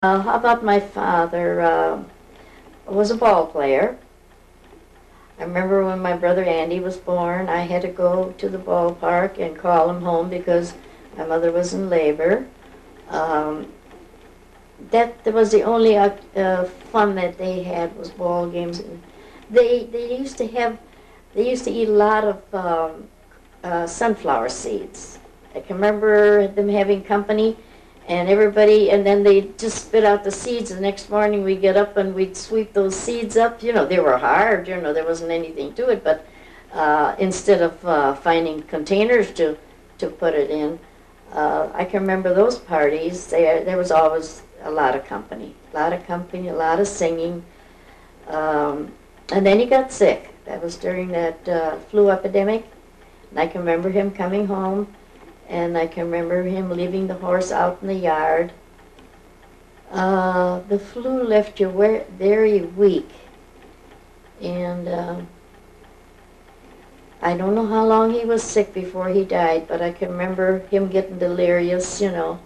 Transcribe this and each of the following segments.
How about my father? Was a ball player. I remember when my brother Andy was born, I had to go to the ballpark and call him home because my mother was in labor. Um, that was the only fun that they had was ball games. And they used to have they used to eat a lot of sunflower seeds. I can remember them having company, and everybody, and then they just spit out the seeds. The next morning we'd get up and we'd sweep those seeds up. You know, they were hard. You know, there wasn't anything to it, but instead of finding containers to put it in, I can remember those parties. There was always a lot of company, a lot of singing. And then he got sick. That was during that flu epidemic. And I can remember him coming home, and I can remember him leaving the horse out in the yard. The flu left you very weak. And I don't know how long he was sick before he died, but I can remember him getting delirious, you know.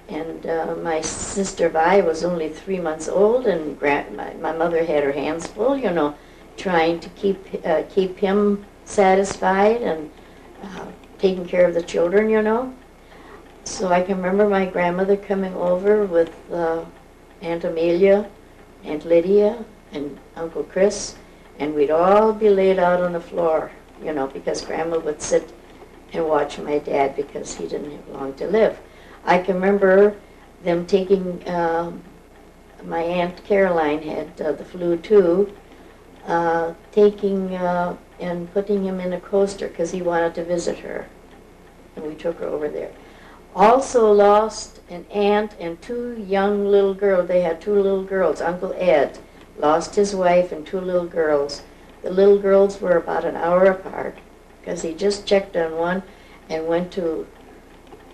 And my sister Vi was only 3 months old, and my mother had her hands full, you know, trying to keep him satisfied and taking care of the children, you know. So I can remember my grandmother coming over with Aunt Amelia, Aunt Lydia, and Uncle Chris, and we'd all be laid out on the floor, you know, because Grandma would sit and watch my dad because he didn't have long to live. I can remember them taking, my Aunt Caroline had the flu too, taking and putting him in a coaster because he wanted to visit her. And we took her over there. Also lost an aunt and two young little girls. They had two little girls. Uncle Ed lost his wife and two little girls. The little girls were about an hour apart because he just checked on one and went to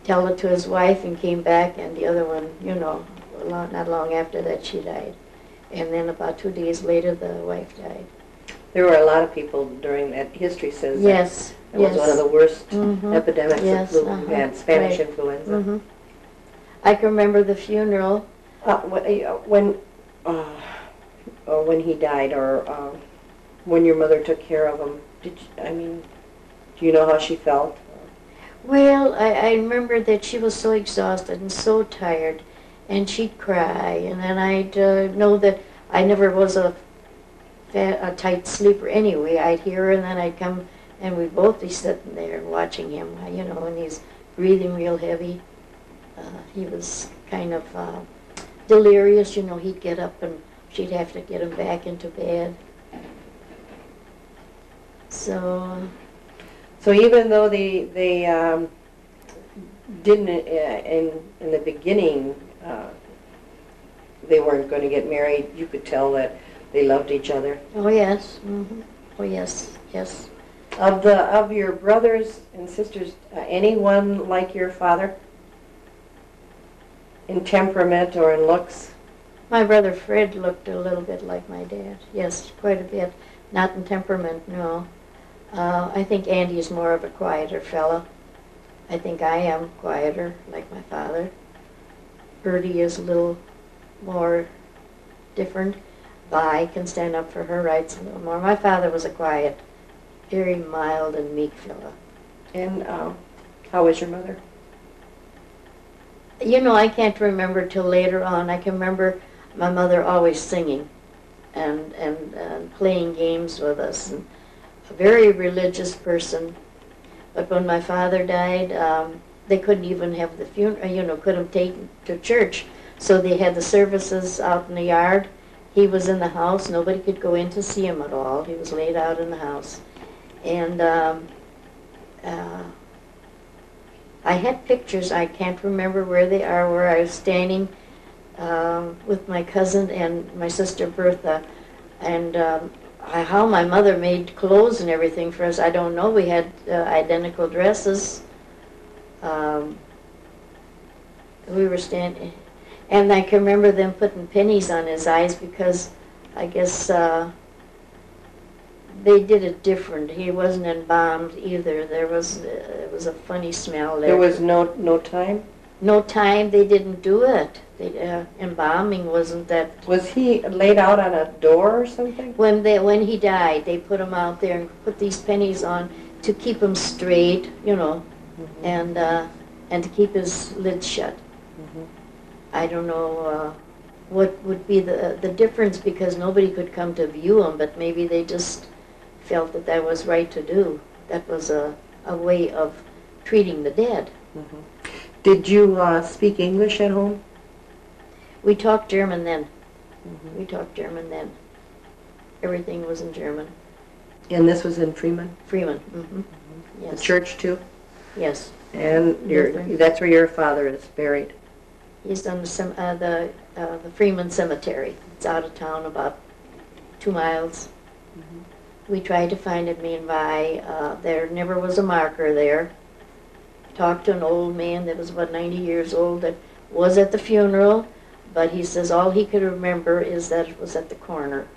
tell it to his wife and came back, and the other one, you know, not long after that she died. And then about 2 days later the wife died. There were a lot of people during that. History says yes, that it was one of the worst epidemics yes, of flu. We had Spanish influenza. I can remember the funeral. When he died, or when your mother took care of him, do you know how she felt? Well, I remember that she was so exhausted and so tired, and she'd cry, and then I'd know that I never was a tight sleeper anyway. I'd hear her, and then I'd come, and we'd both be sitting there and watching him, you know, and he's breathing real heavy. He was kind of delirious, you know. He'd get up, and she'd have to get him back into bed. So even though they didn't in the beginning, they weren't going to get married, you could tell that they loved each other. Oh yes, oh yes, yes. Of your brothers and sisters, anyone like your father in temperament or in looks? My brother Fred looked a little bit like my dad. Yes, quite a bit. Not in temperament, no. I think Andy is more of a quieter fella. I think I am quieter, like my father. Bertie is a little more different. Vi can stand up for her rights a little more. My father was a quiet, very mild and meek fella. And how was your mother? You know, I can't remember till later on. I can remember my mother always singing and playing games with us. And a very religious person. But when my father died, they couldn't even have the funeral, you know, couldn't take him to church. So they had the services out in the yard. He was in the house. Nobody could go in to see him at all. He was laid out in the house. And I had pictures. I can't remember where they are, where I was standing with my cousin and my sister Bertha. And how my mother made clothes and everything for us, I don't know. We had identical dresses. We were standing, and I can remember them putting pennies on his eyes because I guess they did it different. He wasn't embalmed either. There was it was a funny smell there. There was no time? No time. They didn't do it. Embalming wasn't that. Was he laid out on a door or something? When he died, they put him out there and put these pennies on to keep him straight, you know, and to keep his lid shut. I don't know what would be the difference, because nobody could come to view him, but maybe they just felt that that was right to do. That was a way of treating the dead. Did you speak English at home? We talked German then. We talked German then. Everything was in German. And this was in Freeman? Freeman. Yes. The church too? Yes. And that's where your father is buried? He's on the Freeman Cemetery. It's out of town, about 2 miles. We tried to find it, me and Vi. There never was a marker there. Talked to an old man that was about 90 years old that was at the funeral, but he says all he could remember is that it was at the corner.